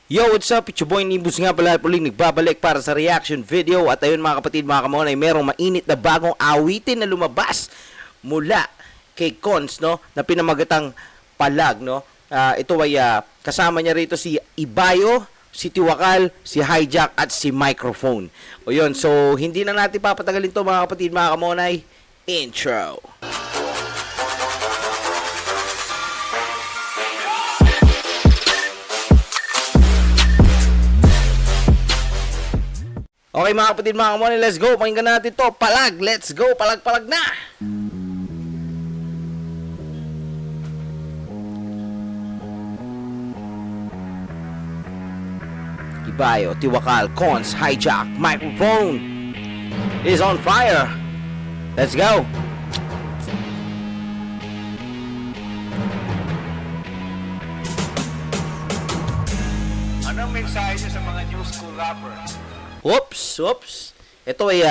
Yo, what's up? It's your boy Nibus nga pala puling nagbabalik para sa reaction video. At ayun mga kapatid, mga kamonay, merong mainit na bagong awitin na lumabas mula kay Cons, no? Na pinamagatang Palag, no? Ito ay kasama niya rito si Ibayo, si Tiwakal, si Hijack at si Microphone. O yun, so hindi na natin papatagalin to mga kapatid, mga kamonay. Intro. Okay mga kapatid, mga kamonay, let's go. Pakinggan natin to. Palag, let's go. Palag na. Ibayo, Tiwakal, Cons, Hijack, Microphone is on fire. Let's go. Anong mensahe niyo sa mga new school rapper? Oops. Ito ay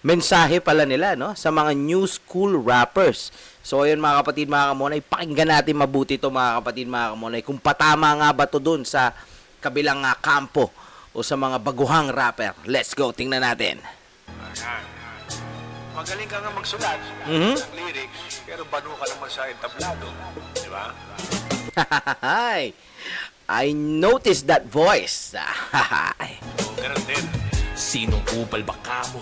mensahe pala nila, no, sa mga new school rappers. So ayun mga kapatid, mga kamonay, pakinggan natin mabuti ito mga kapatid, mga kamonay, kung patama nga ba ito dun sa kabilang kampo o sa mga baguhang rapper. Let's go, tingnan natin. Ayan. Magaling ka nga magsulat Mhm. ng lyrics, pero banu ka naman sa entablado. Di ba? Hi. I noticed that voice. O, ganun din. Sinong upal ba kamo?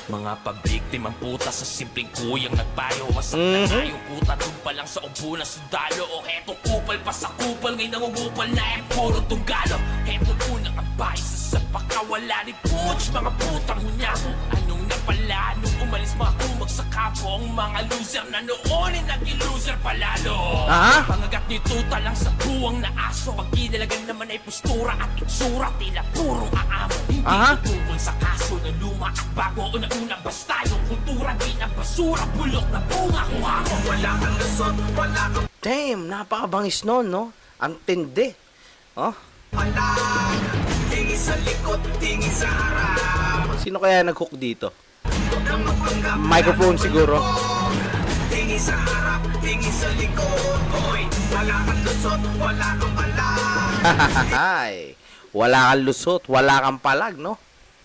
Mga pabiktimang puta sa simpleng kuyang nagpayo. Wasak na nga yung puta doon pa lang sa upo na sundalo. O hetong upal pa sa kupal, ngayon nangungupal na puro tunggalo. Hetong unang ang bahay sa pagkawala ni Pooch. Mga putang hunyako, anong napala nung umalis mga kumag sa kapo. Ang mga loser na noon ay naging loser palalo. Aha. Pangagat ni tuta lang sa buwang na aso. Pag inalagan naman ay postura at itsura, tila purong aamo. Aha. Hindi tungkol sa kaso na luma at bago. Una basta yung kultura, di na basura. Bulok na bunga kung hako. Wala kang lusot, wala kang Damn, napakabangis nun, no? Ang tindi. Oh, tingin sa likod, tingin sa harap. sino kaya nag-hook dito? Microphone siguro. Tingin sa harap, tingin sa likod. Hoy, wala kang lusot, wala kang alam. Hay. Wala kang lusot, wala kang palag, no?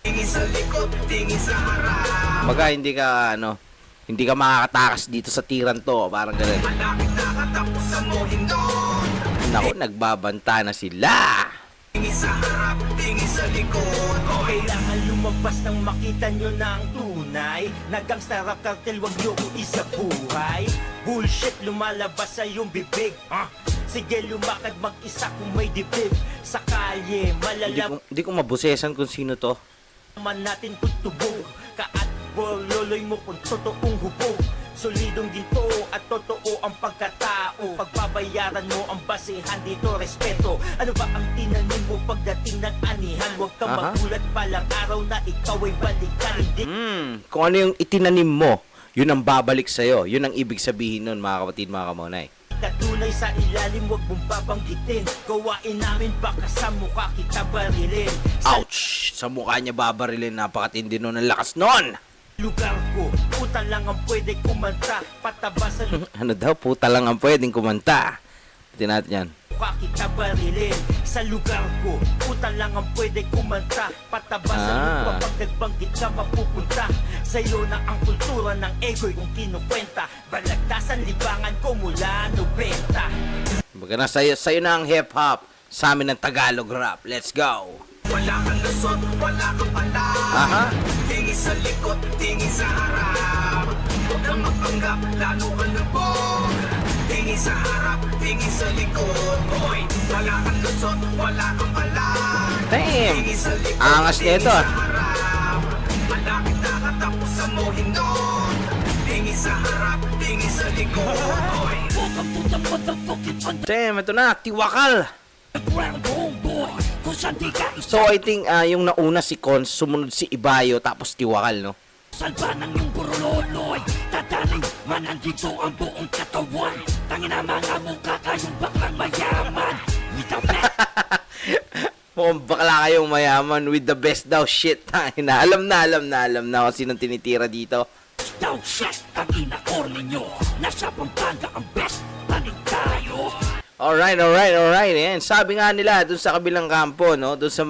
Tingin sa likod, tingin sa harap. Baga hindi ka makakatakas dito sa tiran to, parang ganun. Malapit nakatapos sa mohindon. Naku, nagbabanta na sila. Tingin sa harap, tingin sa likod. Kailangan lumabas nang makita nyo na ang tunay. Nag-gangsta rap cartel, wag nyo ko isa buhay. Bullshit lumalabas sa iyong bibig. Sige lumakad mag-isa kung may dibdib. Sa kalye, malalaman Hindi ko mabusesan kung sino to. natin kung tubog. Kaat loloy mo kung totoong hubog. Solidong ginto at totoo ang pagkatao. Pagbabayaran mo ang basehan dito, respeto. Ano ba ang tinanim mo pagdating ng anihan? Huwag kang Aha. magulat palang araw na ikaw ay balikan. Hindi Kung ano yung itinanim mo, yun ang babalik sa'yo. Yun ang ibig sabihin nun, mga kapatid, mga kamonay. katunay sa ilalim, huwag mong babanggitin. Gawain namin baka sa mukha kita barilin. Sa Ouch! Sa mukha niya babarilin, napakatindi nun ang lakas nun. lugar ko, puta lang ang pwede kumanta. Pataba sa Ano daw, puta lang ang pwedeng kumanta. Tingnan natin yan. mukha kita barilin. Sa lugar ko, puta lang ang pwede kumanta. Pataba sa Ah. lupa pag nagbanggit ka mapupunta. Sa'yo na ang kultura ng ego'y kung kinukwenta. Balagtasan libangan ko mula 90. Baga na sa'yo na ang hip-hop. Sa amin ang Tagalog rap. Let's go! Wala kang lusot, wala kang alam. Aha. Tingin sa likod, tingin sa harap. Huwag kang magpanggap, lalo kang lubog. Tingin sa harap, tingin sa likod. Hoy, wala kang lusot, wala kang alam. Damn! Tingin sa likod, Angas tingin nito, sa harap. Malapit nakatapos sa mohindon. Tingin sa harap, tingin sa likod. Hoy, Damn, ito na, Tiwakal! So I think yung nauna si Cons, sumunod si Ibayo, tapos Tiwakal, no? Salba ng iyong burloloy Tataling man nandito ang buong katawan Tangin na mga mukha kayong baklang mayaman With the best Mukhang bakla kayong mayaman with the best daw shit. Alam na kung sinong tinitira dito. daw shit Tangina or ninyo Nasa Pampanga ang best Tanig tayo Alright. Ayan, sabi nga nila dun sa kabilang kampo, no, dun sa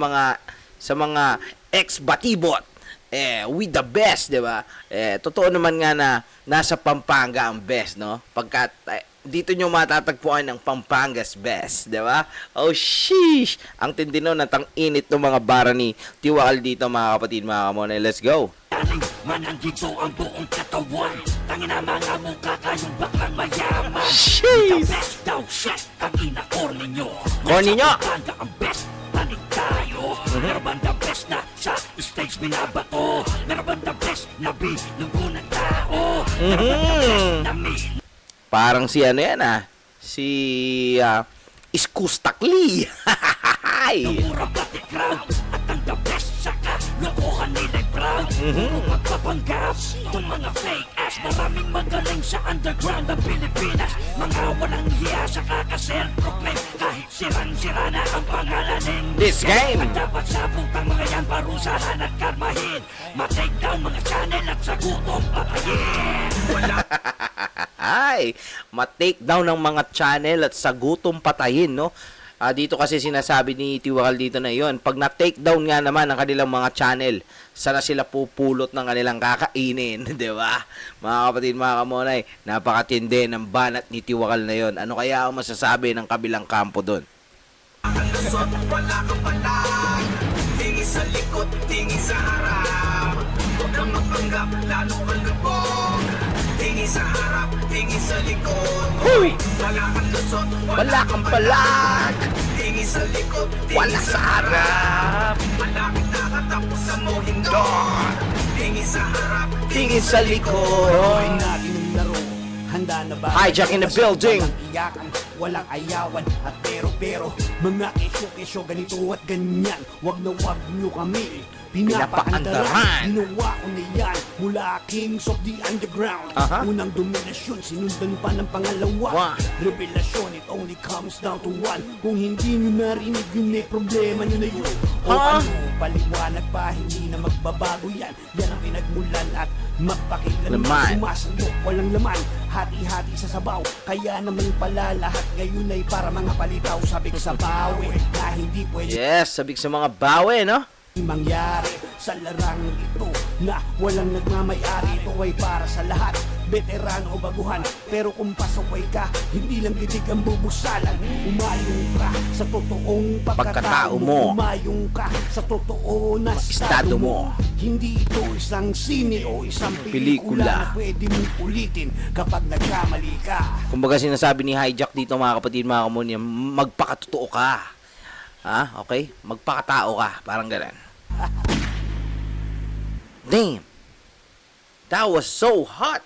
mga ex-batibot, with the best, 'di ba? Totoo naman nga na nasa Pampanga ang best, no? Pagkat dito nyo matatagpuan ng Pampanga's best, 'di ba? Oh, sheesh! Ang tindi nun at ang init ng mga bara ni Tiwakal dito, mga kapatid, mga kamonay. Let's go! Taling manandito ang buong katawan. Tangin na mga mukha kayong baklang mayaman. Sheesh! The best daw shit, tangina corny nyo. Corny nyo! Pampanga ang best, tanig tayo. Meron bang the best na sa stage binabato? Meron bang the best na bilunggo ng tao? Meron bang the best na Parang si ano yan, si Iskustakli. mura pati crowd at ang the best saka lokohan nila'y proud. Puro magpapanggap itong mga fake ass. Maraming magaling sa underground ng Pilipinas. Mga walang hiya sa kaka-self-proclaim. Kahit sirang-sira na ang pangalan ng This game. At dapat sa putang mga yan parusahan at karmahin. Ma-take down mga channel at sa gutom patayin. Ay, ma-take down ng mga channel at sa gutom patayin, no? Dito kasi sinasabi ni Tiwakal dito na yon, pag na-take down nga naman ang kanilang mga channel, sana sila pupulot ng kanilang kakainin, di ba? Mga kapatid, mga kamonay, napakatindi ng banat ni Tiwakal na yon. Ano kaya ang masasabi ng kabilang kampo doon? Tingin sa likod, tingin sa harap. Huwag kang magpanggap, lalo kang lubog. Tingin sa harap, tingin sa likod. Huy! Wala kang lusot, Wala kang palag! tingin sa likod, Wala tingin sa harap! Malapit nakatapos sa mo hindon. Tingin sa harap, Tingin sa likod! natin ang laro. Handa na ba? Hijack in the building. Walang iyakan, walang ayawan. At pero, mga kesyo-kesyo ganito at ganyan. Wag na wag nyo kami Pinapaandaran. pinapaandaran. Ginawa ko na yan mula Kings of the Underground. Aha. Unang dominasyon, sinundan pa ng pangalawa. One. Revelasyon, it only comes down to one. Kung hindi nyo narinig yun, eh, problema nyo na yun. O Ha? ano, paliwanag pa, hindi na magbabago yan. Yan ang pinagmulan at magpakailanman. Laman. Sumasandok, walang laman. Hati-hati sa sabaw. Kaya naman pala lahat ngayon ay para mga palitaw. Sabik sa bawi na hindi pwede Yes, sabik sa mga bawe, no? mangyari sa larang ito na walang nagmamayari. Ito ay para sa lahat, veterano o baguhan. Pero kung pasaway ka, hindi lang gidig ang bubusalan. Umayong ka sa totoong pagkatao mo. Umayong ka sa totoo na estado mo. Hindi ito isang sine o isang pelikula na pwede mong ulitin kapag nagkamali ka. Kumbaga sinasabi ni Hijack dito, mga kapatid, mga kamonay, magpakatotoo ka. Okay? Magpakatao ka. Parang ganun. Damn. That was so hot.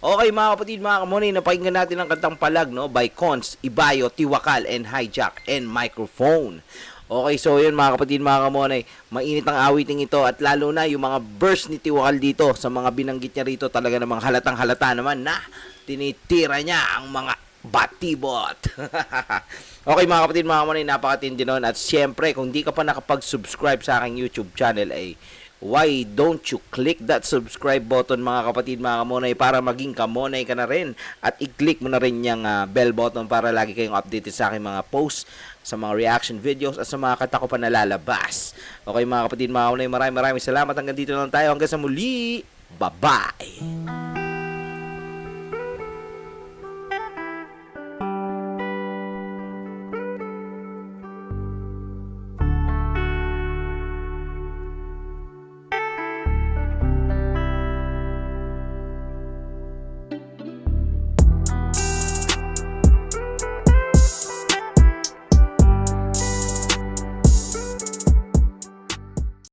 Okay, mga kapatid, mga kamonay, napakinggan natin ang kantang Palag, no? By Cons, Ibayo, Tiwakal, and Hijack, and Microphone. Okay, so yun, mga kapatid, mga kamonay, mainit ang awiting ito, at lalo na yung mga verse ni Tiwakal dito, sa mga binanggit niya rito, talaga namang halatang halata naman na tinitira niya ang mga batibot. Okay, mga kapatid, mga kamonay, napakatindi nun. At siyempre, kung di ka pa nakapag-subscribe sa aking YouTube channel, ay why don't you click that subscribe button, mga kapatid, mga kamonay, para maging kamonay ka na rin. At i-click mo na rin yung bell button para lagi kayong updated sa aking mga posts, sa mga reaction videos, at sa mga kanta ko pa nalalabas. Okay, mga kapatid, mga kamonay, maraming salamat. Hanggang dito lang tayo. Hanggang sa muli. Bye-bye.